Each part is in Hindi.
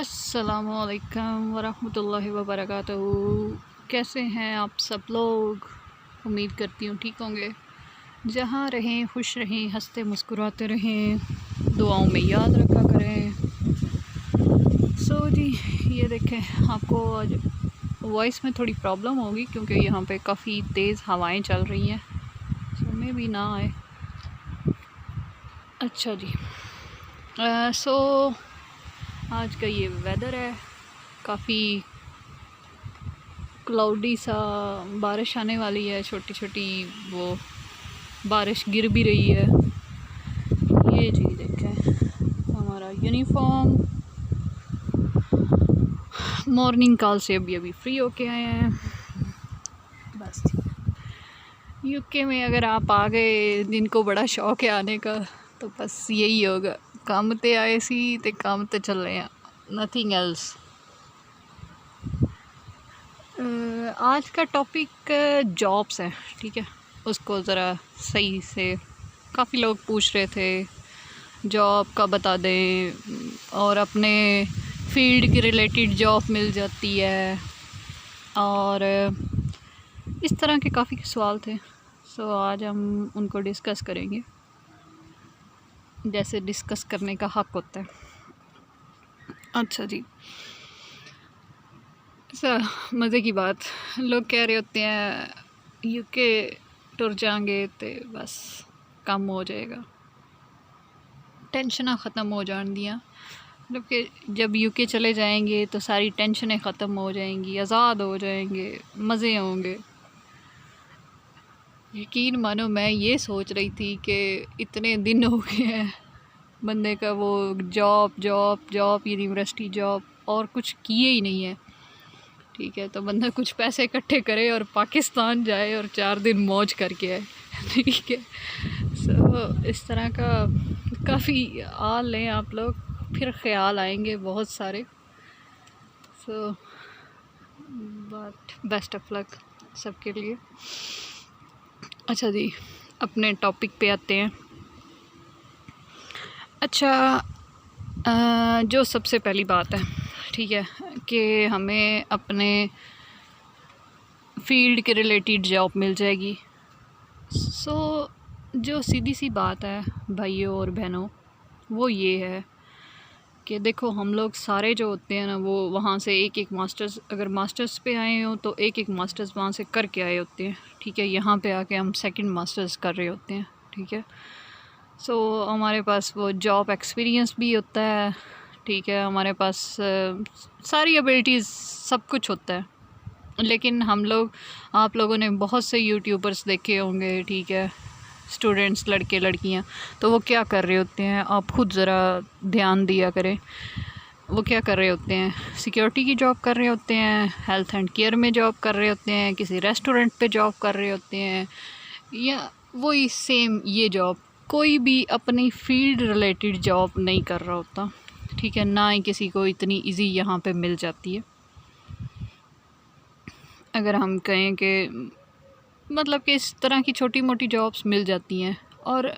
अस्सलामुअलैकुम वरहमतुल्लाहि वबरकातुहू। कैसे हैं आप सब लोग? उम्मीद करती हूँ ठीक होंगे। जहाँ रहें खुश रहें, हंसते मुस्कुराते रहें, दुआओं में याद रखा करें। जी ये देखें, आपको आज वॉइस में थोड़ी प्रॉब्लम होगी क्योंकि यहाँ पे काफ़ी तेज़ हवाएं चल रही हैं, में भी ना आए। अच्छा जी, आज का ये वेदर है काफ़ी क्लाउडी सा, बारिश आने वाली है, छोटी छोटी वो बारिश गिर भी रही है। ये जी देखें, हमारा यूनिफॉर्म मॉर्निंग कॉल से अभी फ्री होके आए हैं। बस यूके में अगर आप आ गए, जिनको बड़ा शौक है आने का, तो बस यही होगा, काम ते आए सी ते काम ते चल रहे हैं, नथिंग एल्स। आज का टॉपिक जॉब्स है, ठीक है। उसको ज़रा सही से, काफ़ी लोग पूछ रहे थे जॉब का बता दें, और अपने फील्ड के रिलेटेड जॉब मिल जाती है, और इस तरह के काफ़ी सवाल थे। आज हम उनको डिस्कस करेंगे, जैसे डिस्कस करने का हक होता है। अच्छा जी, मज़े की बात, लोग कह रहे होते हैं यूके टुर जाएंगे तो बस काम हो जाएगा, टेंशन ख़त्म हो जान दिया। मतलब कि जब यूके चले जाएंगे तो सारी टेंशनें ख़त्म हो जाएंगी, आज़ाद हो जाएंगे, मज़े होंगे। यकीन मानो, मैं ये सोच रही थी कि इतने दिन हो गए हैं बंदे का वो job job job, university job, और कुछ किए ही नहीं है, ठीक है। तो बंदा कुछ पैसे इकट्ठे करे और पाकिस्तान जाए और 4 दिन मौज करके आए, ठीक है। इस तरह का काफ़ी आल लें आप लोग, फिर ख्याल आएंगे बहुत सारे। बट बेस्ट ऑफ लक सबके लिए। अच्छा जी, अपने टॉपिक पे आते हैं। अच्छा, जो सबसे पहली बात है, ठीक है, कि हमें अपने फील्ड के रिलेटेड जॉब मिल जाएगी। जो सीधी सी बात है भाइयों और बहनों, वो ये है कि देखो, हम लोग सारे जो होते हैं ना, वो वहाँ से एक मास्टर्स, अगर मास्टर्स पे आए हो तो एक मास्टर्स वहाँ से करके आए होते हैं, ठीक है। यहाँ पे आके हम सेकंड मास्टर्स कर रहे होते हैं, ठीक है। हमारे पास वो जॉब एक्सपीरियंस भी होता है, ठीक है। हमारे पास सारी एबिलिटीज़, सब कुछ होता है। लेकिन आप लोगों ने बहुत से यूट्यूबर्स देखे होंगे, ठीक है, स्टूडेंट्स, लड़के लड़कियां, तो वो क्या कर रहे होते हैं, आप खुद ज़रा ध्यान दिया करें। वो क्या कर रहे होते हैं, सिक्योरिटी की जॉब कर रहे होते हैं, हेल्थ एंड केयर में जॉब कर रहे होते हैं, किसी रेस्टोरेंट पे जॉब कर रहे होते हैं, या वही सेम ये जॉब, कोई भी अपनी फील्ड रिलेटेड जॉब नहीं कर रहा होता, ठीक है। ना ही किसी को इतनी इजी यहाँ पे मिल जाती है। अगर हम कहें कि मतलब कि इस तरह की छोटी मोटी जॉब्स मिल जाती हैं, और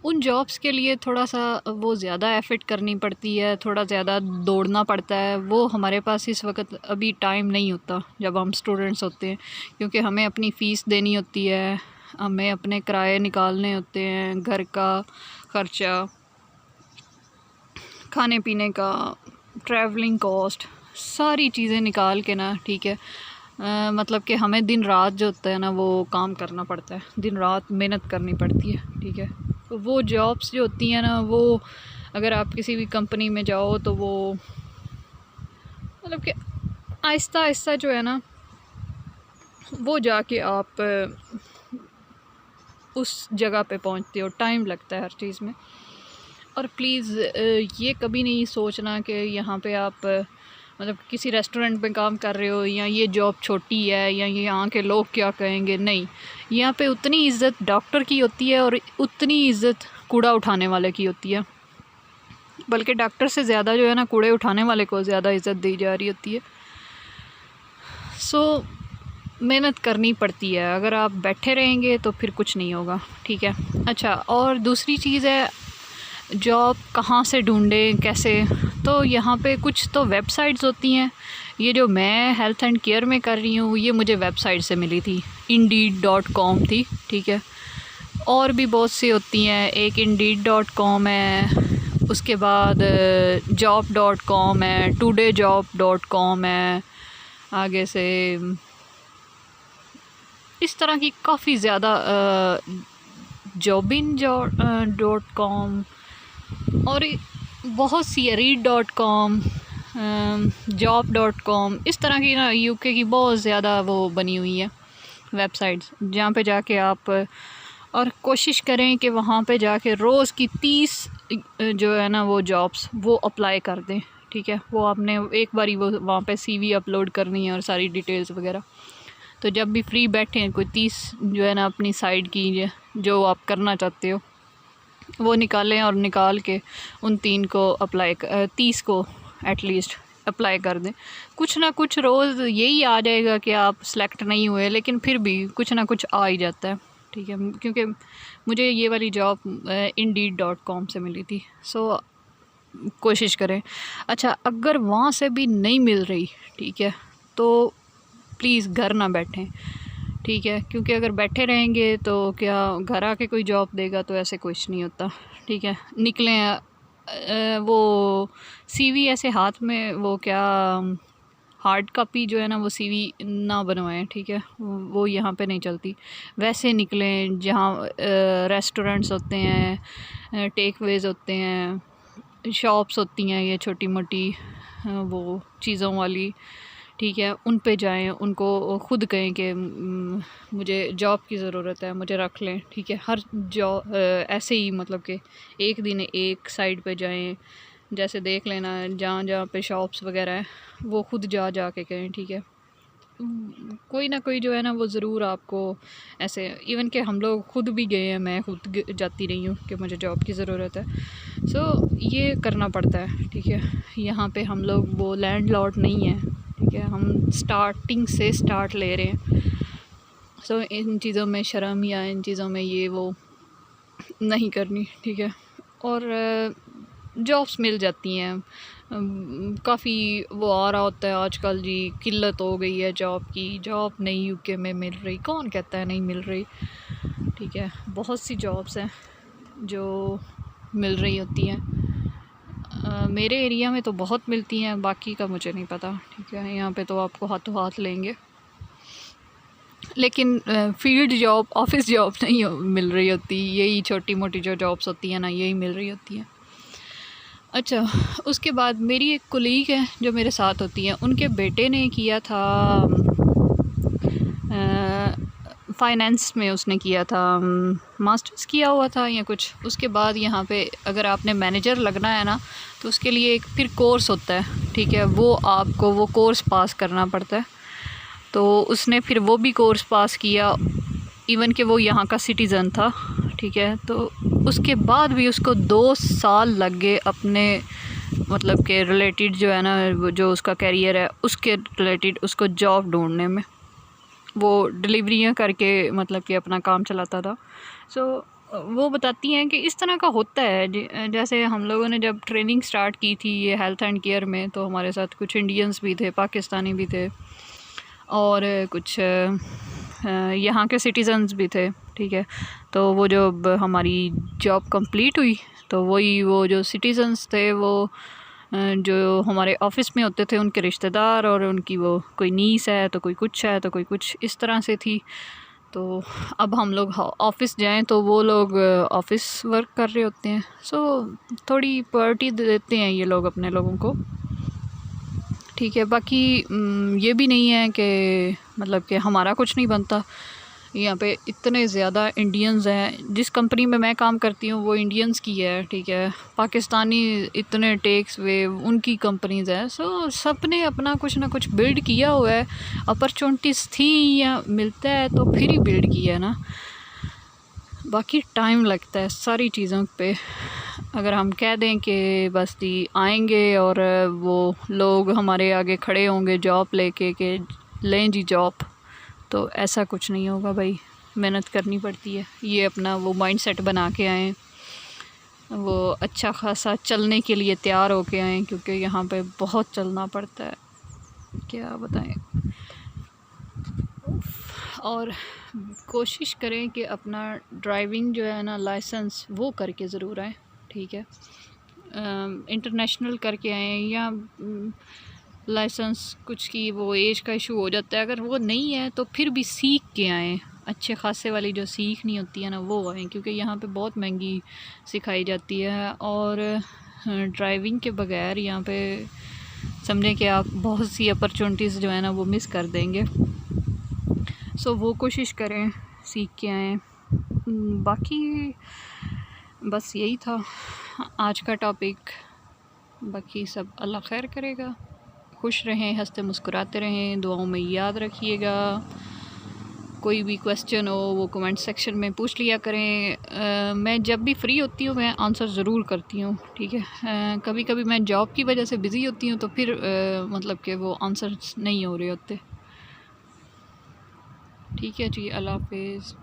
उन जॉब्स के लिए थोड़ा सा वो ज़्यादा एफर्ट करनी पड़ती है, थोड़ा ज़्यादा दौड़ना पड़ता है। वो हमारे पास इस वक्त अभी टाइम नहीं होता जब हम स्टूडेंट्स होते हैं, क्योंकि हमें अपनी फ़ीस देनी होती है, हमें अपने किराए निकालने होते हैं, घर का ख़र्चा, खाने पीने का, ट्रैवलिंग कॉस्ट, सारी चीज़ें निकाल के ना, ठीक है। मतलब कि हमें दिन रात जो होता है ना, वो काम करना पड़ता है, दिन रात मेहनत करनी पड़ती है, ठीक है। तो वो जॉब्स जो होती हैं ना, वो अगर आप किसी भी कंपनी में जाओ तो वो मतलब कि आहिस्ता आहिस्ता जो है ना, वो जाके आप उस जगह पे पहुंचते हो, टाइम लगता है हर चीज़ में। और प्लीज़ ये कभी नहीं सोचना कि यहाँ पे आप मतलब किसी रेस्टोरेंट में काम कर रहे हो, या ये जॉब छोटी है, या ये यहाँ के लोग क्या कहेंगे। नहीं, यहाँ पे उतनी इज़्ज़त डॉक्टर की होती है और उतनी इज़्ज़त कूड़ा उठाने वाले की होती है, बल्कि डॉक्टर से ज़्यादा जो है ना, कूड़े उठाने वाले को ज़्यादा इज़्ज़त दी जा रही होती है। मेहनत करनी पड़ती है, अगर आप बैठे रहेंगे तो फिर कुछ नहीं होगा, ठीक है। अच्छा, और दूसरी चीज़ है, जॉब कहाँ से ढूंढें कैसे, तो यहाँ पे कुछ तो वेबसाइट्स होती हैं। ये जो मैं हेल्थ एंड केयर में कर रही हूँ ये मुझे वेबसाइट से मिली थी, Indeed.com थी, ठीक है। और भी बहुत सी होती हैं, एक Indeed.com है, उसके बाद Job.com है, Todayjob.com है, आगे से इस तरह की काफ़ी ज़्यादा Jobin.com और बहुत सी है, Read.com, Job.com, इस तरह की ना यूके की बहुत ज़्यादा वो बनी हुई है वेबसाइट्स, जहाँ पे जाके आप और कोशिश करें कि वहाँ पे जाके रोज़ की 30 जो है ना वो जॉब्स वो अप्लाई कर दें, ठीक है। वो आपने एक बारी वो वहाँ पे CV अपलोड करनी है और सारी डिटेल्स वगैरह। तो जब भी फ्री बैठे हैं कोई 30 जो है ना अपनी साइड की जो आप करना चाहते हो वो निकालें और निकाल के उन 30 को एटलीस्ट अप्लाई कर दें। कुछ ना कुछ रोज़ यही आ जाएगा कि आप सेलेक्ट नहीं हुए, लेकिन फिर भी कुछ ना कुछ आ ही जाता है, ठीक है। क्योंकि मुझे ये वाली जॉब Indeed.com से मिली थी। सो कोशिश करें। अच्छा, अगर वहाँ से भी नहीं मिल रही, ठीक है, तो प्लीज़ घर ना बैठें, ठीक है। क्योंकि अगर बैठे रहेंगे तो क्या घर आके कोई जॉब देगा, तो ऐसे कुछ नहीं होता, ठीक है। निकलें वो CV ऐसे हाथ में वो क्या हार्ड कॉपी जो है ना वो CV ना बनवाएं, ठीक है। वो यहाँ पे नहीं चलती। वैसे निकलें जहाँ रेस्टोरेंट्स होते हैं, टेक वेज होते हैं, शॉप्स होती हैं ये छोटी मोटी वो चीज़ों वाली, ठीक है। उन पे जाएं, उनको खुद कहें कि मुझे जॉब की ज़रूरत है, मुझे रख लें, ठीक है। हर जॉब ऐसे ही मतलब कि एक दिन एक साइड पे जाएं, जैसे देख लेना जहाँ जहाँ पे शॉप्स वगैरह हैं वो खुद जा के कहें, ठीक है। कोई ना कोई जो है ना वो ज़रूर आपको ऐसे, इवन कि हम लोग खुद भी गए हैं, मैं खुद जाती रही हूँ कि मुझे जॉब की ज़रूरत है। सो ये करना पड़ता है, ठीक है। यहाँ पे हम लोग वो लैंडलॉर्ड नहीं है, ठीक है। हम स्टार्टिंग से स्टार्ट ले रहे हैं। सो इन चीज़ों में शर्म या इन चीज़ों में ये वो नहीं करनी, ठीक है। और जॉब्स मिल जाती हैं, काफ़ी वो आ रहा होता है आजकल जी, किल्लत हो गई है जॉब की, जॉब नहीं यूके में मिल रही। कौन कहता है नहीं मिल रही, ठीक है। बहुत सी जॉब्स हैं जो मिल रही होती हैं। मेरे एरिया में तो बहुत मिलती हैं, बाकी का मुझे नहीं पता, ठीक है। यहाँ पे तो आपको हाथों हाथ लेंगे, लेकिन फील्ड जॉब, ऑफिस जॉब नहीं मिल रही होती। यही छोटी मोटी जो जॉब्स होती हैं ना यही मिल रही होती हैं। अच्छा, उसके बाद मेरी एक कोलीग है जो मेरे साथ होती हैं, उनके बेटे ने किया था फाइनेंस में, उसने किया था मास्टर्स किया हुआ था या कुछ। उसके बाद यहाँ पे अगर आपने मैनेजर लगना है ना तो उसके लिए एक फिर कोर्स होता है, ठीक है। वो आपको वो कोर्स पास करना पड़ता है। तो उसने फिर वो भी कोर्स पास किया, इवन कि वो यहाँ का सिटीज़न था, ठीक है। तो उसके बाद भी उसको 2 साल लग गए अपने मतलब के रिलेटेड जो है ना जो उसका कैरियर है उसके रिलेटेड उसको जॉब ढूंढने में। वो डिलीवरियाँ करके मतलब कि अपना काम चलाता था। सो वो बताती हैं कि इस तरह का होता है। जैसे हम लोगों ने जब ट्रेनिंग स्टार्ट की थी ये हेल्थ एंड केयर में, तो हमारे साथ कुछ इंडियंस भी थे, पाकिस्तानी भी थे और कुछ यहाँ के सिटीज़न्स भी थे, ठीक है। तो वो जब हमारी जॉब कंप्लीट हुई तो वो जो सिटीज़न्स थे वो जो हमारे ऑफ़िस में होते थे उनके रिश्तेदार और उनकी वो कोई नीस है तो कोई कुछ है तो कोई कुछ इस तरह से थी। तो अब हम लोग ऑफ़िस जाएं तो वो लोग ऑफ़िस वर्क कर रहे होते हैं। सो थोड़ी प्रायोरिटी देते हैं ये लोग अपने लोगों को, ठीक है। बाकी ये भी नहीं है कि मतलब कि हमारा कुछ नहीं बनता। यहाँ पे इतने ज़्यादा इंडियंस हैं, जिस कंपनी में मैं काम करती हूँ वो इंडियंस की है, ठीक है। पाकिस्तानी इतने टेक्स वे उनकी कंपनीज़ हैं। सो सब ने अपना कुछ ना कुछ बिल्ड किया हुआ है, अपॉर्चुनिटीज़ थी या मिलता है तो फिर ही बिल्ड किया है ना। बाकी टाइम लगता है सारी चीज़ों पे। अगर हम कह दें कि बस जी आएंगे और वो लोग हमारे आगे खड़े होंगे जॉब लेके कि लें जी जॉब, तो ऐसा कुछ नहीं होगा भाई। मेहनत करनी पड़ती है, ये अपना वो माइंडसेट बना के आएँ वो अच्छा खासा चलने के लिए तैयार होके आएँ, क्योंकि यहाँ पे बहुत चलना पड़ता है, क्या बताएं। और कोशिश करें कि अपना ड्राइविंग जो है ना लाइसेंस वो करके ज़रूर आएँ, ठीक है। इंटरनेशनल करके आएँ, या लाइसेंस कुछ की वो एज का इशू हो जाता है, अगर वो नहीं है तो फिर भी सीख के आएँ, अच्छे खासे वाली जो सीखनी होती है ना वो आएँ, क्योंकि यहाँ पे बहुत महंगी सिखाई जाती है। और ड्राइविंग के बगैर यहाँ पे समझें कि आप बहुत सी अपॉर्चुनिटीज़ जो है ना वो मिस कर देंगे। सो वो कोशिश करें, सीख के आएँ। बाकी बस यही था आज का टॉपिक। बाकी सब अल्लाह खैर करेगा। खुश रहें, हंसते मुस्कुराते रहें, दुआओं में याद रखिएगा। कोई भी क्वेश्चन हो वो कमेंट सेक्शन में पूछ लिया करें। मैं जब भी फ्री होती हूँ मैं आंसर ज़रूर करती हूँ, ठीक है। कभी कभी मैं जॉब की वजह से बिज़ी होती हूँ तो फिर मतलब कि वो आंसर्स नहीं हो रहे होते। ठीक है जी, अल्लाह हाफिज़।